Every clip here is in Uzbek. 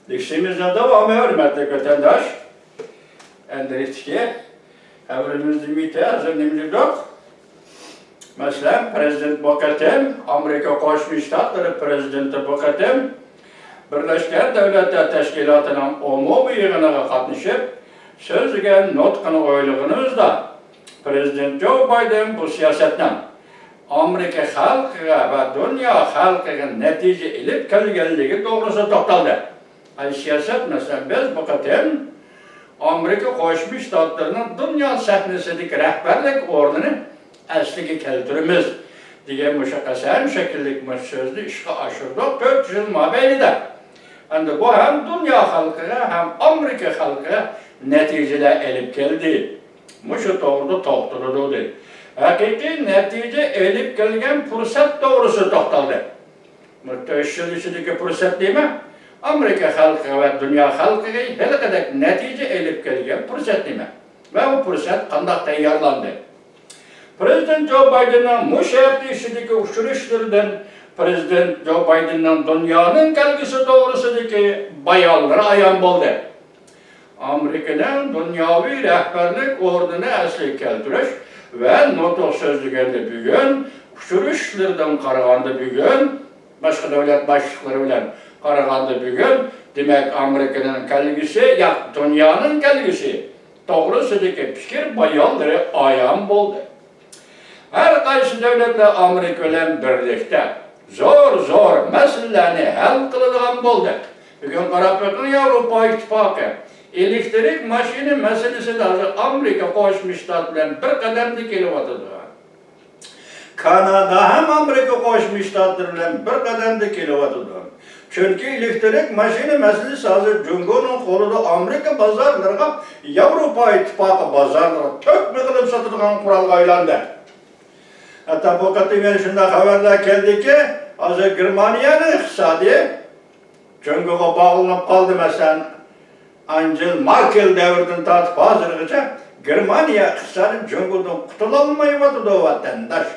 Diksimizden devamı hürmetli vatandaş. Endiritki, evrimizde müteazı nimlilik. Mesela Prezident Bokatem, Amerika Koşmuş Ştatları Prezidenti Bokatem, Birleşken Devletler Teşkilatı'nın umumiy yığınına katlaşıp, sözlügen notqını oyluğunuzda Prezident Joe Biden bu siyasetten Amerika halkıga ve dünya halkıga netice ilip kelgenligi doğrusu toxtaldı. Siyaset mesela biz Bokatem, Amerika Koşmuş Ştatlarının dünya sahnesideki rehberlik ornunu asliga keltirimiz degan muşaqqasan şekillik sözlü işe aşırdık 400 yıl mabeynida. Endi bu hem dünya halkıga hem Amerika halkıga neticeler elip keldi. Muşu doğruda toxtuldu. Hakiki netice elip kelgen fırsat doğrusu toxtaldı. Müteşşil içindeki fırsat değil mi? Amerika halkı ve dünya halkıga hele kadar netice elip kelgen fırsat değil mi? Ve bu fırsat qandaq tayyorlandı. Prezident Joe Biden'ın müşahede işindeki uçuruşlardan Prezident Joe Biden'ın dünyanın kelgisi doğrusundaki bayanları ayan oldu. Amerika'nın dünyavi rehberlik ordunu asli keltiriş ve notuk sözlüğünde bugün uçuruşlardan qaraganda bugün başka devlet başlıkları bilen qaraganda bugün demek Amerika'nın kelgisi ya dünyanın kelgisi doğrusundaki fikir bayanları ayan oldu. Her qaysı devletler Amerika ile birlikte zor meselelerini hal kıladigan bo'ldi. Bugün qarab bakın Avrupa İttifakı elektrik maşini meselesi de Amerika Qo'shma Shtat bilan bir qadamda kelyapti. Kanada ham Amerika Qo'shma Shtatlar bilan bir qadamda kelyapti. Çünkü elektrik maşini meselesi hazır Cumhur'un qo'lida Amerika bozorlariga Avrupa İttifakı bozorlariga tökme qilib sotadigan qurolga aylandi. Hatta bu katımın şunda haberler geldi ki, hazır Germaniyanın iqtisadi Cumhur'a bağlanıp kaldı mesela Angela Merkel devirden tartip hazırlıkça Germaniya iqtisadi Cumhur'dan kutulanmayıvadı da vatandaş.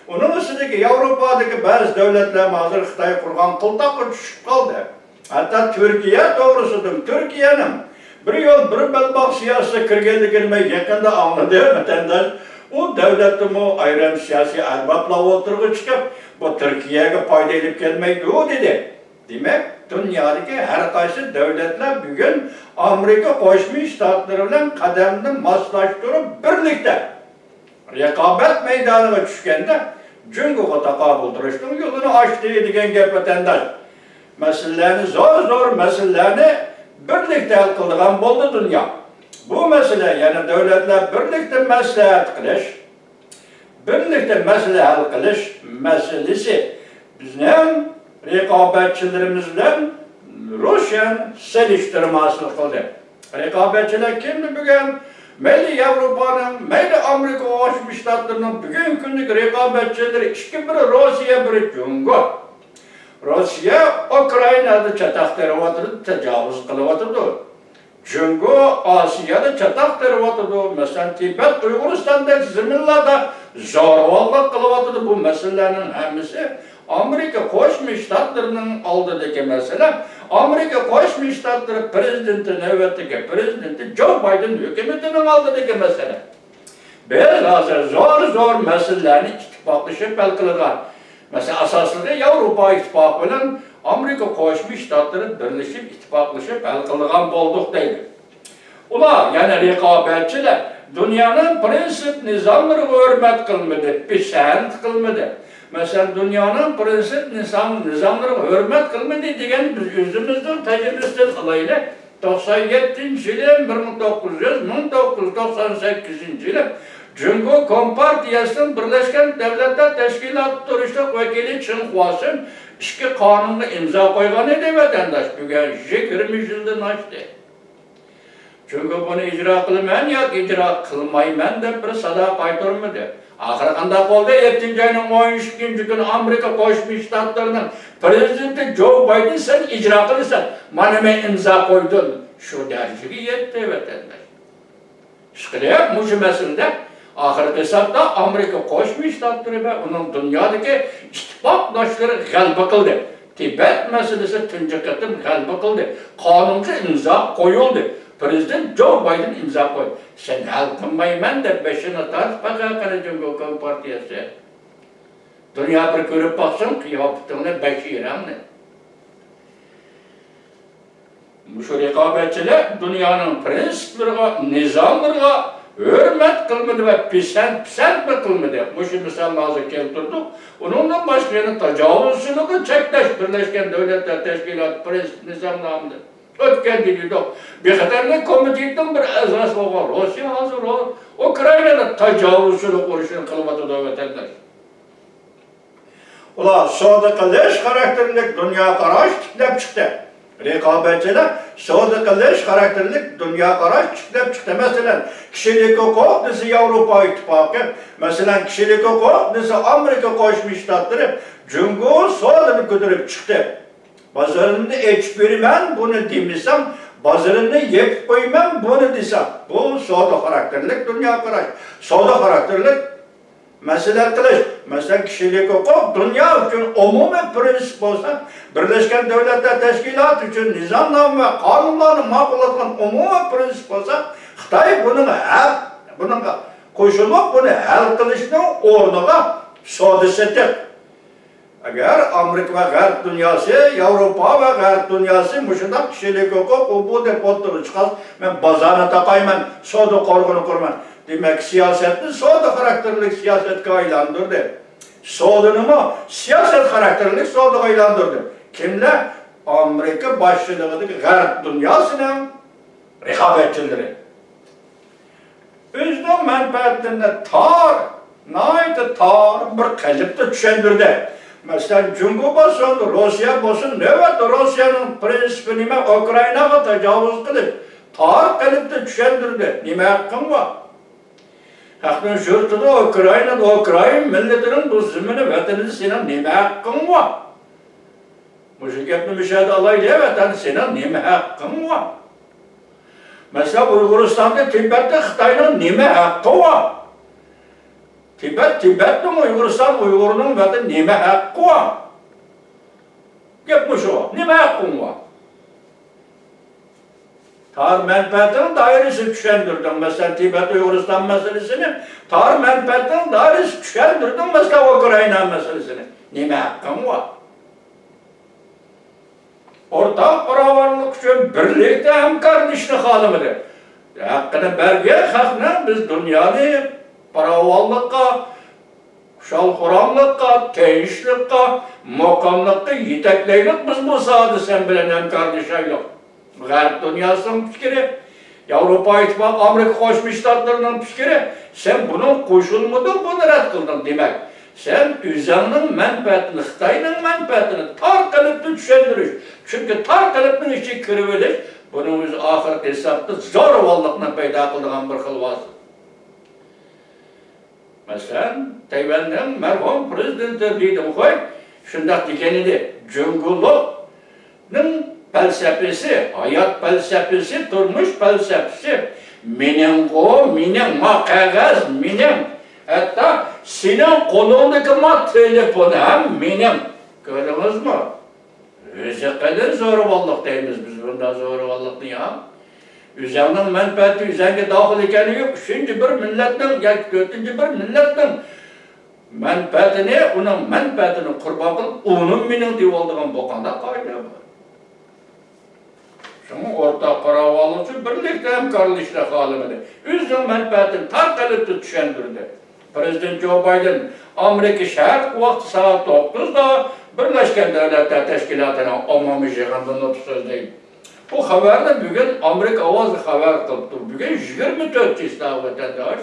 Onun üstündeki Avrupa'daki bazı devletler hazır Xitay kurgan kıltakı düşüp kaldı. Hatta Türkiye doğrusudur. Türkiye'nin bir yol bir belbaq siyasete kirgenligini yakında anladı vatandaş. O devletin o ayran siyasi arbapla oturgu çıkıp bu Türkiye'ye payda edip gelmeydi o dedi. Demek dünyadaki her qaysı devletler bugün Amerika Qo'shma Shtatları bilan qadamni moslaştırıp birlikte rekabet meydanına düşkende Cumhur'a taqabul turishning yolunu açtı degan gap vatandaş. Meselelerini zor meselelerini birlikte hal qiladigan bo'ldi dünya. Bu mesele yani devletler birlikte maslahat qilish, birlikte mesele hal qilish meselesi bizning rekabetçilerimiz bilan Rusyan seliştirmasını qildi. Rekabetçiler kimdi bugün? Mayli Avrupa'nın, mayli Amerika Qo'shma Shtatlarının bugün kunlik rekabetçileri ikki biri Rossiya, biri Cumhur. Rossiya Ukraynada çataq teriyotdi, tajovuz qilyotdi. Cumhur Asya'da çataq teriyotdi. Mesela Tibet, Uyg'uriston'daki zaminlarda zo'ravonlik qilyotdi. Bu meselelerin hammasi Amerika Qo'shma Shtatlarının oldidagi mesele. Amerika Qo'shma Shtatları prezidenti navbatdagi prezidenti Joe Biden hukumatining oldidagi mesele. Biz hozir zor meselelerni ittifoqlashib hal qiladigan. Mesela asosida Avrupa İttifakı bilan Amerika Qo'shma Shtatları birleşip ittifaqlashib hal qiladigan bo'ldik deydi. Ular yani rekabetçiler dünyanın prensip nizamları hürmet kılmadı, pisand kılmadı. Mesela dünyanın prensip nizamları hürmet kılmadı degen biz özümüzden tecrübesinden alayla 97. yılı 1998. yılı Cumhur Kompartiyasının Birleşken Devletler Teşkilatı turuşluq vekili Çin Huasın iki kanunla imza koygan edi vatandaş. Bugün 20 yıldan açtı. Çünkü bunu icra kılmayan ya icra kılmayman deb bir sada qaytarmadı. Ahir qandaq bo'ldi 7. ayının 12. günü Amerika Qo'shma Shtatlarının prezidenti Joe Biden sen icra qilsan, mana men imza qo'ydim. Shu darajaga yetdi vatandaş. Shqilyap mushu masalada ahir hesabda Amerika Qo'shma Shtatlari va uning dunyodagi ittifoqdoshlari g'alaba qildi. Tibet meselesi tunji qatim g'alaba qildi. Qonunga imzo qo'yildi. Prezident Joe Biden imzo qo'ydi. Sen hal qilmayman deb beshini tortib baqaqara Jungo partiyasi. Dunyo bir ko'rib boqsin qiyofatingni, bashirangni. Şu rekabatçiler dünyanın prensiplerine, nizamlarına hürmet kılmadı ve pisent mi kılmadı? Şu misal hazır keltirdik. Onunla başka yana tecavüzçülüğü çekleş Birleşken Devletler Teşkilatı prensip nizamlarında. Ötken gidiyordu. Bir kadarıyla komitetin bir azası var. Rusya hazır var. Ukrayna'da tecavüzçülük uğraşını kılmadı da vatandaş. Ulan soda kılış karakterlik dünya karaş kitlep çıktı. Rekabetçiler soda kılış karakterlik dünya karaş kitlep çıktı. Mesela kişilik hukuk nesi Avrupa İttifakı, mesela kişilik hukuk nesi Amerika Koşmuş Ştatları Cungo soda'nı götürüp çıktı. Bazarında hiçbirimen bunu demişsem, bazarında yep koymam bunu desem. Bu soda karakterlik dünya karaş. Soda karakterlik mesele kılış. Mesela kişilik hukuk dünya için umumi prensip olsa, Birleşken Devletler Teşkilatı için nizamname ve kanunlarını makul umumi prensip olsa, Xitay bunun koşulup bunu hal kılışının orduğa sodasıdır. Eğer Amerika ve Garp dünyası, Avrupa ve Garp dünyası müşündak kişilik hukuk, bu depotları çıkar, ben bazarına takayım, soda korkunu kurman. Demek siyasetini soda karakterlik siyasetke aylandırdı. Sodanı mı siyaset karakterlik soda aylandırdı. Kimler? Amerika başçılığındaki Garp dünyasının rekabetçileri. Özünün menfaatinde tar bir kalipte düşendirdi. Mesela Cumhur basın, Rusya basın, evet Rusya'nın prensibi nime Ukrayna'ya tecavüz kılıp tar kalipte düşendirdi. Nime hakkın var? Hakkın şurtada Ukrayna milletinin bu zümünü vatanını senin nime hakkın var? Bu şirketini müşahede alayla vatanı senin nime hakkın var? Mesela Uyguristan'da, Tibet'te Xitay'nın nime hakkı var? Tibet'te Uygur'un vatanı nime hakkı var? Gepmiş o, nime hakkın var? Tar menfaatinin dairesi düşendirdim. Mesela Tibet Uygur'istan meselesini, tar menfaatinin dairesi düşendirdim. Mesela Ukrayna meselesini. Nime hakkın var? Ortak baravarlık için birlikte hemkarnişlik halimidir. Hakkını berge hakkını biz dünyada baravarlıkka, şalkuramlıkka, teyişlikka, mokamlıkka yetekleylik biz bu sahada sen bilen hemkarnişaylık. Garip dünyasının fikri, Avrupa İttifakı, Amerika Koşmuş Ştatlarının fikri, sen bunun koşulmadın, bunu red kıldın demek. Sen üzerinin menfaatini, Xitay'ın menfaatini tar kalıpta düşendiriş. Çünkü tar kalıptın içi kırıveliş, bunun özü ahir hesapta zorvallıkla peyda kıldığın bir kılvası. Mesela Tayvan'ın merhum prezidenti dedim koy, şundak dikenidi, Cunguluk'nın felsefesi, hayat felsefesi, turmuş felsefesi, menin makagaz, hatta senin kolundaki telefonu hem benim. Gördünüz mü? Özü kadar zorvallık deyimiz biz bunda zorvallık ya. Üzerinin menfaati üzerine dahil ekeni yok. Üçüncü bir milletin, ya dördüncü bir milletin menfaatini, onun menfaatini kurban kılıp, onun benim diye olduğum bokanda kaydı var. Şunu ortak paravalı için birlikte hemkarlışlık halimidir. Üzerinin menfaatini tar kalıpta düşendirdi. Prezident Joe Biden Amerika şart vakti saat 9'da Birleşken Devletler Teşkilatı'na olmamış yığındığını söyleyeyim. Bu haberde bugün Amerika avazı haber kıldı. Bugün 24 istağı vatandaş.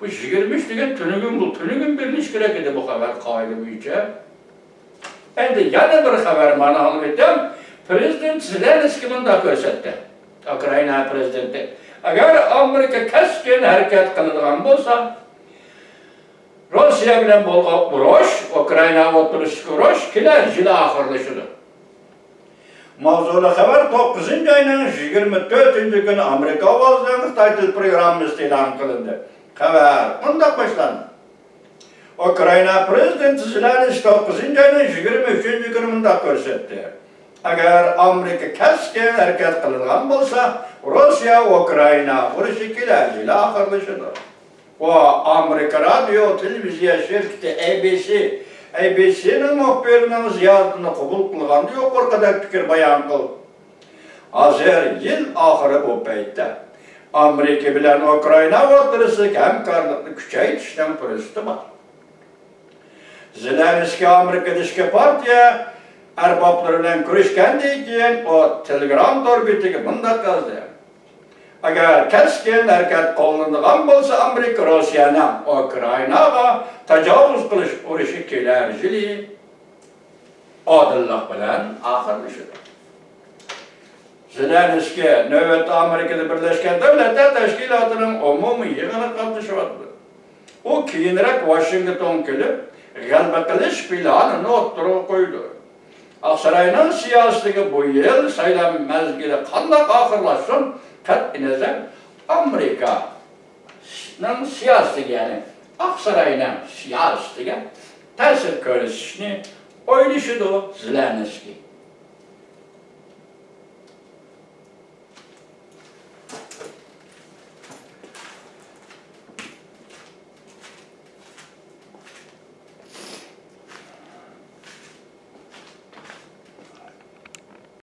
Bu 23 degan tünügün birliş gerek edi bu haber kaydı boyunca. Endi yana bir haber mana alıp etdim. Prezident Zelenskiy da ko'rsatdi. Ukrayna prezidenti. Agar Amerika keskin harakat qiladigan bo'lsa, Rusya bilan bo'lgan urush, Ukrayna o'tirishga urush kelar yil oxirlashadi. Mavzuli xabar 9-oyning 24-kuni Amerika ovozidan Xitoy til programmasi e'lon qilindi. Xabar bunday boshlandi. Ukrayna prezidenti Zelenskiy 9 ayning 23 kunida ko'rsatdi. Agar Amerika kaskin harakat qilgan bo'lsa, Rossiya Ukrayna urushi kelasi yil oxirlashidir. Va Amerika radio televiziya shirkati ABC'ning muxbirining ziyoratini qabul qilganda yuqorida fikr bayon qildi. Hozir yil oxiri bu paytda Amerika bilan Ukrayna o'rtasidagi hamkorlikni kuchaytirishdan fursati bor. Zelenskiy Amerikada ishga partiya arboblari bilan ko'rishgandan keyin o Telegram torbetiga bunday yozdi. Agar kaskin harakat qo'llanilgan bo'lsa, Amerika Rossiyani Ukrainaga tajovuz qilish urushi kelar yili odillik bilan oxirlashadi. Zelenskiy navbatda Amerikada Birlashgan Davlatlar Tashkilotining umumiy yig'inida qatnashyapti. U keyinroq Washington kelib, g'alaba qilish planini o'tirib qo'ydi. Aqsarayning siyosatiga bu yil saylov mazgili qanday oxirlashsin, qat'iy nazar Amerikaning siyosatiga, ya'ni Aqsarayning siyosatiga ta'sir ko'rsatishni o'ylashdi Zelenskiy.